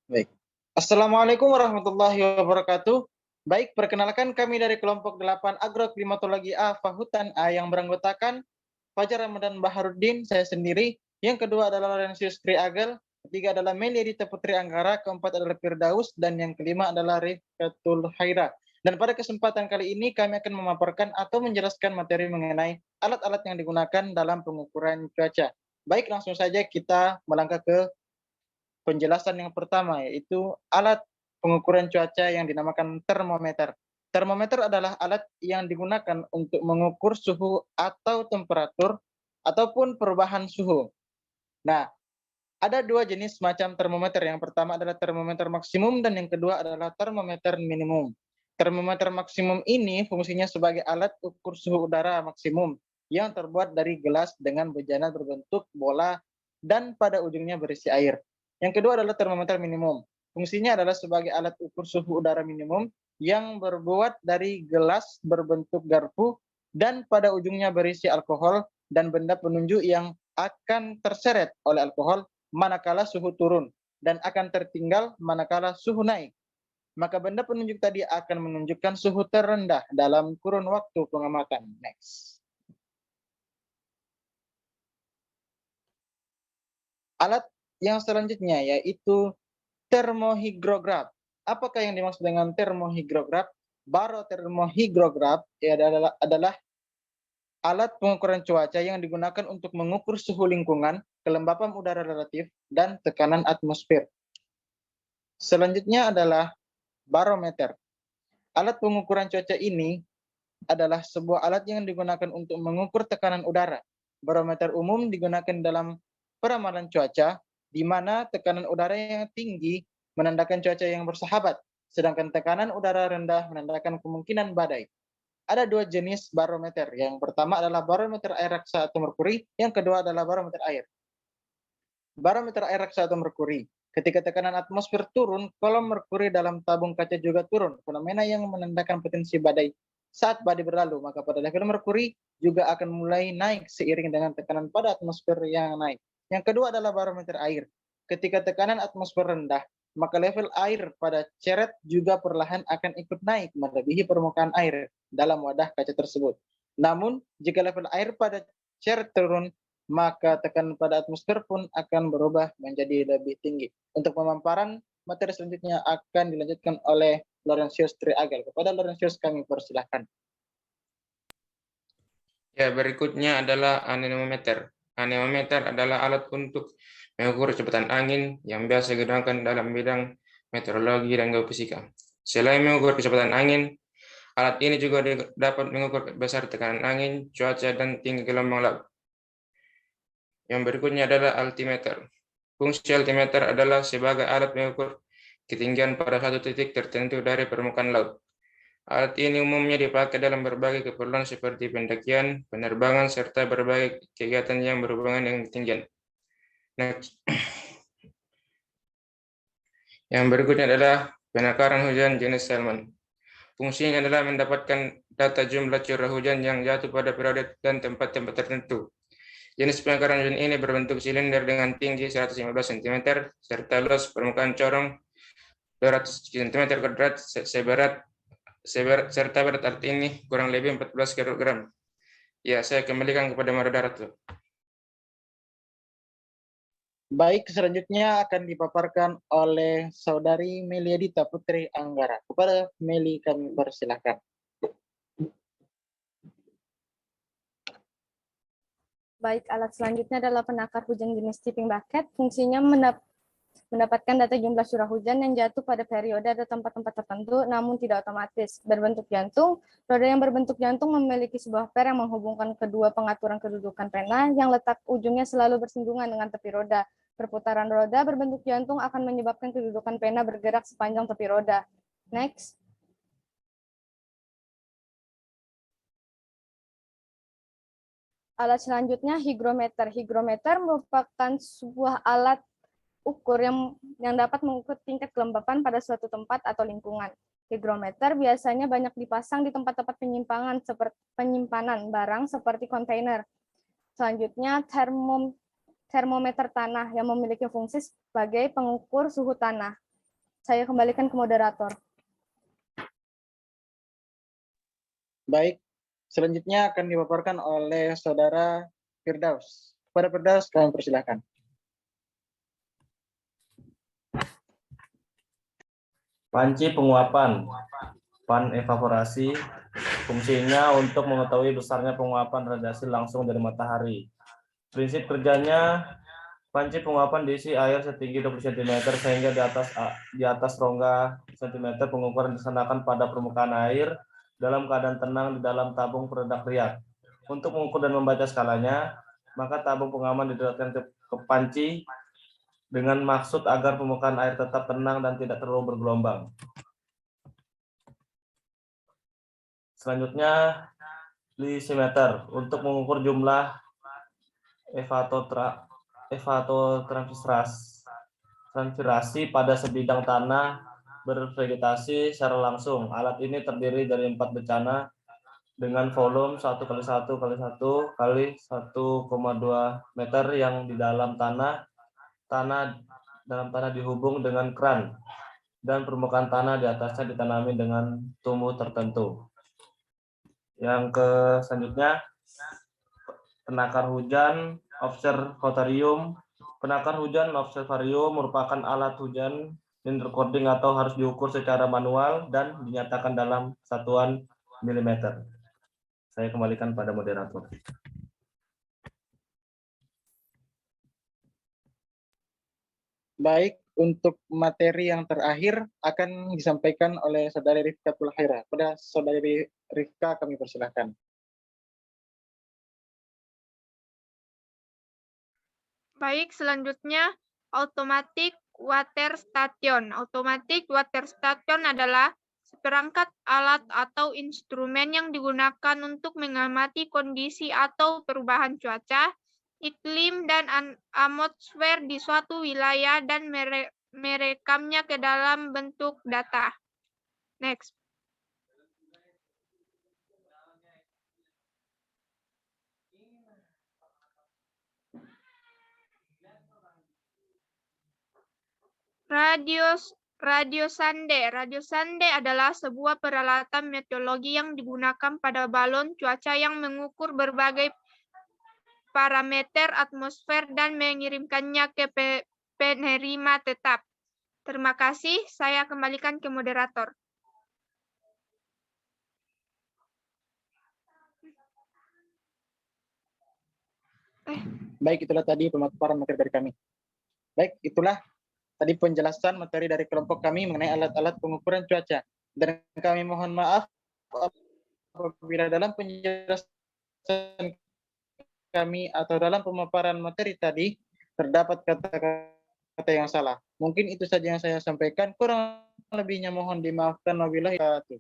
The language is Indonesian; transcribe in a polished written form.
Baik. Assalamualaikum warahmatullahi wabarakatuh. Baik, perkenalkan kami dari kelompok 8 Agroklimatologi A Fahutan A yang beranggotakan Fajar Ramadan Baharuddin, saya sendiri. Yang kedua adalah Laurentius Triagel, ketiga adalah Meli Edita Putri Anggara, keempat adalah Firdaus, dan yang kelima adalah Rifkatul Haira. Dan pada kesempatan kali ini kami akan memaparkan atau menjelaskan materi mengenai alat-alat yang digunakan dalam pengukuran cuaca. Baik, langsung saja kita melangkah ke penjelasan yang pertama, yaitu alat pengukuran cuaca yang dinamakan termometer. Termometer adalah alat yang digunakan untuk mengukur suhu atau temperatur ataupun perubahan suhu. Nah, ada dua jenis macam termometer. Yang pertama adalah termometer maksimum dan yang kedua adalah termometer minimum. Termometer maksimum ini fungsinya sebagai alat ukur suhu udara maksimum yang terbuat dari gelas dengan bejana berbentuk bola dan pada ujungnya berisi air. Yang kedua adalah termometer minimum. Fungsinya adalah sebagai alat ukur suhu udara minimum yang berbuat dari gelas berbentuk garpu dan pada ujungnya berisi alkohol dan benda penunjuk yang akan terseret oleh alkohol manakala suhu turun dan akan tertinggal manakala suhu naik. Maka benda penunjuk tadi akan menunjukkan suhu terendah dalam kurun waktu pengamatan. Next. Alat yang selanjutnya yaitu termohigrograf. Apakah yang dimaksud dengan termohigrograf? Barotermohigrograf adalah alat pengukuran cuaca yang digunakan untuk mengukur suhu lingkungan, kelembapan udara relatif, dan tekanan atmosfer. Selanjutnya adalah barometer. Alat pengukuran cuaca ini adalah sebuah alat yang digunakan untuk mengukur tekanan udara. Barometer umum digunakan dalam peramalan cuaca, di mana tekanan udara yang tinggi menandakan cuaca yang bersahabat, sedangkan tekanan udara rendah menandakan kemungkinan badai. Ada dua jenis barometer. Yang pertama adalah barometer air raksa atau merkuri, yang kedua adalah barometer air. Barometer air raksa atau merkuri. Ketika tekanan atmosfer turun, kolom merkuri dalam tabung kaca juga turun, fenomena yang menandakan potensi badai. Saat badai berlalu, maka pada level merkuri juga akan mulai naik seiring dengan tekanan pada atmosfer yang naik. Yang kedua adalah barometer air. Ketika tekanan atmosfer rendah, maka level air pada ceret juga perlahan akan ikut naik melebihi permukaan air dalam wadah kaca tersebut. Namun, jika level air pada ceret turun, maka tekanan pada atmosfer pun akan berubah menjadi lebih tinggi. Untuk pemaparan materi selanjutnya akan dilanjutkan oleh Laurentius Triagel. Kepada Laurentius kami persilahkan. Ya, berikutnya adalah anemometer. Anemometer adalah alat untuk mengukur kecepatan angin yang biasa digunakan dalam bidang meteorologi dan geofisika. Selain mengukur kecepatan angin, alat ini juga dapat mengukur besar tekanan angin, cuaca, dan tinggi gelombang laut. Yang berikutnya adalah altimeter. Fungsi altimeter adalah sebagai alat mengukur ketinggian pada satu titik tertentu dari permukaan laut. Alat ini umumnya dipakai dalam berbagai keperluan seperti pendakian, penerbangan, serta berbagai kegiatan yang berhubungan dengan ketinggian. Next. Yang berikutnya adalah penakaran hujan jenis Salmon. Fungsinya adalah mendapatkan data jumlah curah hujan yang jatuh pada periode dan tempat-tempat tertentu. Jenis penakaran hujan ini berbentuk silinder dengan tinggi 115 cm serta luas permukaan corong 200 cm kuadrat serta berat alat ini kurang lebih 14 kg. Ya, saya kembalikan kepada moderator. Baik, selanjutnya akan dipaparkan oleh Saudari Meli Edita Putri Anggara. Kepada Meli kami persilahkan. Baik, alat selanjutnya adalah penakar hujan jenis tipping bucket. Fungsinya mendapatkan data jumlah curah hujan yang jatuh pada periode atau tempat-tempat tertentu, namun tidak otomatis. Berbentuk jantung, roda yang berbentuk jantung memiliki sebuah per yang menghubungkan kedua pengaturan kedudukan pena yang letak ujungnya selalu bersinggungan dengan tepi roda. Perputaran roda berbentuk jantung akan menyebabkan kedudukan pena bergerak sepanjang tepi roda. Next. Alat selanjutnya hygrometer. Hygrometer merupakan sebuah alat ukur yang dapat mengukur tingkat kelembapan pada suatu tempat atau lingkungan. Hygrometer biasanya banyak dipasang di tempat-tempat penyimpanan barang seperti kontainer. Selanjutnya termometer tanah yang memiliki fungsi sebagai pengukur suhu tanah. Saya kembalikan ke moderator. Baik, selanjutnya akan dipaparkan oleh Saudara Firdaus. Pada Firdaus, kami persilahkan. Panci penguapan, pan evaporasi, fungsinya untuk mengetahui besarnya penguapan radiasi langsung dari matahari. Prinsip kerjanya, panci penguapan diisi air setinggi 20 cm sehingga di atas rongga cm pengukuran dilaksanakan pada permukaan air dalam keadaan tenang di dalam tabung peredak riak. Untuk mengukur dan membaca skalanya, maka tabung pengaman didekatkan ke panci dengan maksud agar permukaan air tetap tenang dan tidak terlalu bergelombang. Selanjutnya, lisimeter untuk mengukur jumlah evapotranspirasi pada sebidang tanah bervegetasi secara langsung. Alat ini terdiri dari 4 becana dengan volume 1 × 1 × 1 × 1,2 meter yang di dalam tanah dihubung dengan keran dan permukaan tanah di atasnya ditanami dengan tumbuh tertentu. Yang selanjutnya, penakar hujan observatorium. Penakar hujan observatorium merupakan alat hujan yang recording atau harus diukur secara manual dan dinyatakan dalam satuan milimeter. Saya kembalikan pada moderator. Baik, untuk materi yang terakhir akan disampaikan oleh Saudari Rifkatul Khaira. Pada Saudari Rifka kami persilahkan. Baik, selanjutnya automatic water station. Automatic water station adalah seperangkat alat atau instrumen yang digunakan untuk mengamati kondisi atau perubahan cuaca, iklim, dan atmosfer di suatu wilayah dan merekamnya ke dalam bentuk data. Next. Radiosonde. Radiosonde adalah sebuah peralatan meteorologi yang digunakan pada balon cuaca yang mengukur berbagai parameter atmosfer dan mengirimkannya ke penerima tetap. Terima kasih, saya kembalikan ke moderator. Baik, itulah tadi pemaparan materi dari kami. Baik, itulah tadi penjelasan materi dari kelompok kami mengenai alat-alat pengukuran cuaca. Dan kami mohon maaf apabila dalam penjelasan kami atau dalam pemaparan materi tadi terdapat kata-kata yang salah. Mungkin itu saja yang saya sampaikan. Kurang lebihnya mohon dimaafkan. Wabillahi taufiq.